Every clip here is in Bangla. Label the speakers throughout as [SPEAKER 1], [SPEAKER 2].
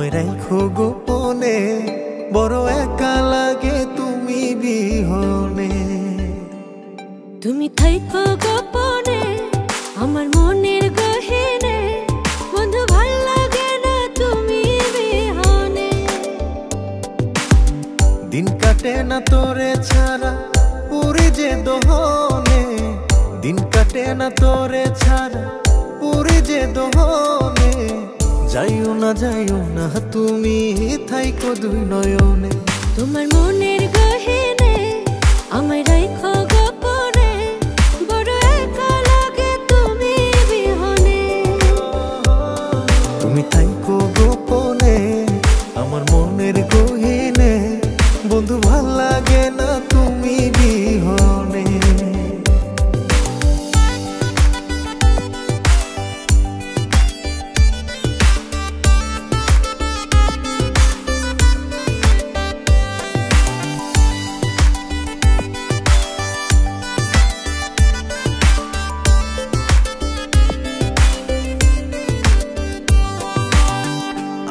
[SPEAKER 1] আমায় রাখো গোপনে, বড় একা লাগে তুমি বিহনে।
[SPEAKER 2] তুমি থাইকো গোপনে আমার মনের গহীনে, বন্ধু ভাল লাগে না তুমি বিহনে।
[SPEAKER 1] দিন কাটে না তোরে ছাড়া পুরি যে দহনে, দিন কাটে না তোরে ছাড়া পুরি যে দহনে। যাইও না তুমি থাইকো দুই নয়নে।
[SPEAKER 2] তোমার মনের গহীনে আমায় রাখো গোপনে, বড় একা লাগে তুমি বিহনে।
[SPEAKER 1] তুমি থাইকো গোপনে আমার মনের গহীনে, বন্ধু ভাল লাগে না তুমি বিহনে।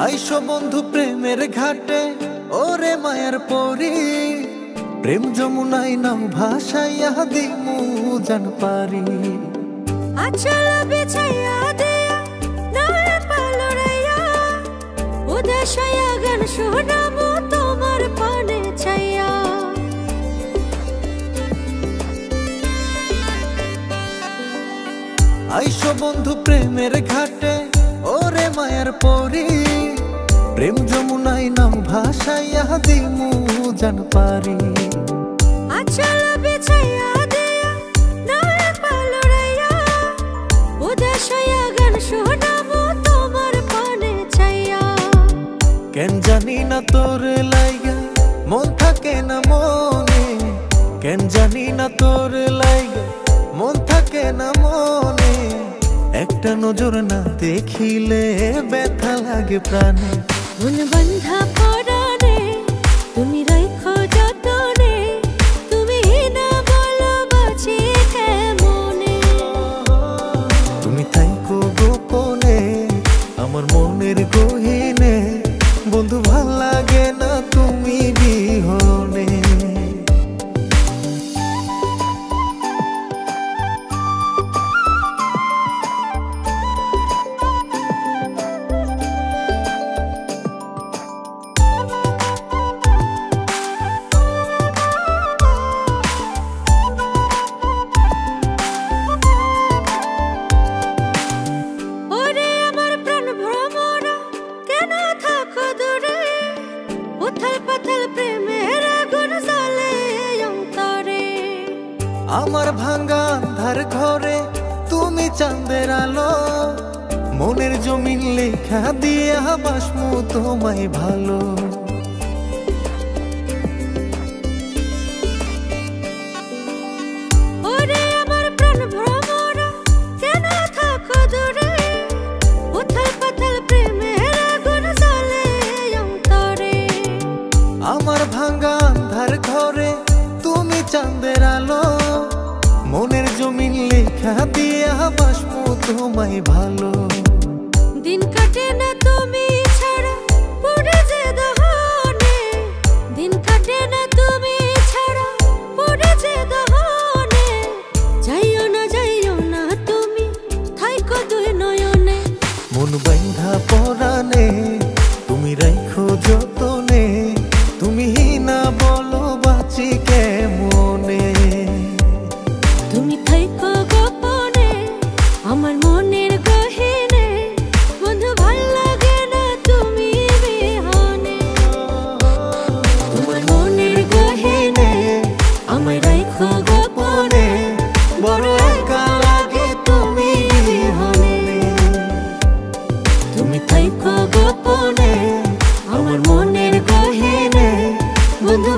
[SPEAKER 1] আইসো বন্ধু প্রেমের ঘাটে ওরে মায়ার পরি, প্রেম যমুনাই নাও ভাসাইয়া দিমু জান পারি।
[SPEAKER 2] আচল বিছাইয়া দিয়া নয় পালড়াইয়া, উদাসয়া গান শোনাবো তোমার পানে ছাইয়া।
[SPEAKER 1] আইসো বন্ধু প্রেমের ঘাটে ওরে মায়ার পরি, প্রেম যমুনাই নাও ভাসাইয়া দিমু জান পারি।
[SPEAKER 2] আচল বিছাইয়া দিয়া নয় পালড়াইয়া, উদাসয়া গান শোনাবো তোমার পানে ছাইয়া।
[SPEAKER 1] কেন জানি না তোর লাইগা মন থাকে না মনে, কেন জানি না তোর লাইগা মন থাকে না মনে। একটা নজর না দেখিলে ব্যথা লাগে প্রাণে।
[SPEAKER 2] মন বন্ধা পরাণে তুমি রাখো যতনে, তুমি না বলো বাঁচি কেমনে।
[SPEAKER 1] তুমি থাইকো গোপনে আমার মনের গহীনে, বন্ধু ভাল লাগে না তুমি বিহনে। আমার ভাঙ্গা আন্ধার ঘরে তুমি চাঁদের আলো, মনের জমিন লেখা দিয়া বাসমু তোমায় ভালো।
[SPEAKER 2] ওরে আমার প্রাণ ভ্রমরা কেন থাকো দূরে, উথাল পাথাল প্রেমের আগুন জ্বলে অন্তরে।
[SPEAKER 1] আমার ভাঙ্গা আন্ধার ঘরে তুমি চাঁদের আলো, মনের জমিন লেখা দিয়া বাসমু তোমায় ভালো।
[SPEAKER 2] দিন কাটে না তুমি ছাড়া পড়ে যে দহনে, দিন কাটে না তুমি ছাড়া পড়ে যে দহনে। যাইও না তুমি থাইকো দুই নয়নে।
[SPEAKER 1] মন বাইন্ধা পরানে তুমি রাখো যতনে, তুমি না বলো বাঁচি কেমনে।
[SPEAKER 2] তুমি থাইকো গোপনে আমার মনের গহীনে, বন্ধু ভাল লাগে না তুমি বিহনে।
[SPEAKER 1] তোমার মনের গহীনে আমায় রাখো গোপনে, বড় একা লাগে তুমি বিহনে। তুমি থাইকো গোপনে আমার মনের গহীনে, বন্ধু।